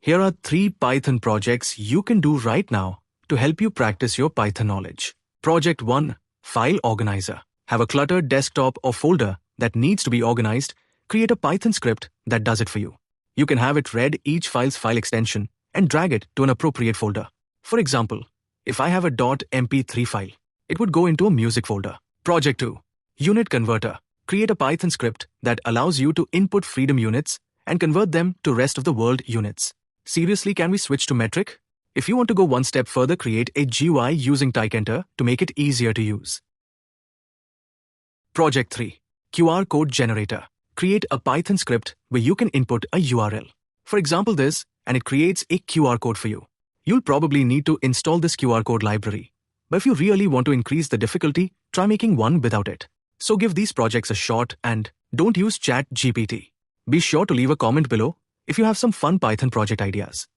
Here are 3 Python projects you can do right now to help you practice your Python knowledge. Project 1. File Organizer. Have a cluttered desktop or folder that needs to be organized. Create a Python script that does it for you. You can have it read each file's file extension and drag it to an appropriate folder. For example, if I have a .mp3 file, it would go into a music folder. Project 2. Unit Converter. Create a Python script that allows you to input freedom units and convert them to rest of the world units. Seriously, can we switch to metric? If you want to go one step further, create a GUI using Tkinter to make it easier to use. Project 3. QR Code Generator. Create a Python script where you can input a URL. For example this, and it creates a QR code for you. You'll probably need to install this QR code library. But if you really want to increase the difficulty, try making one without it. So give these projects a shot and don't use ChatGPT. Be sure to leave a comment below if you have some fun Python project ideas.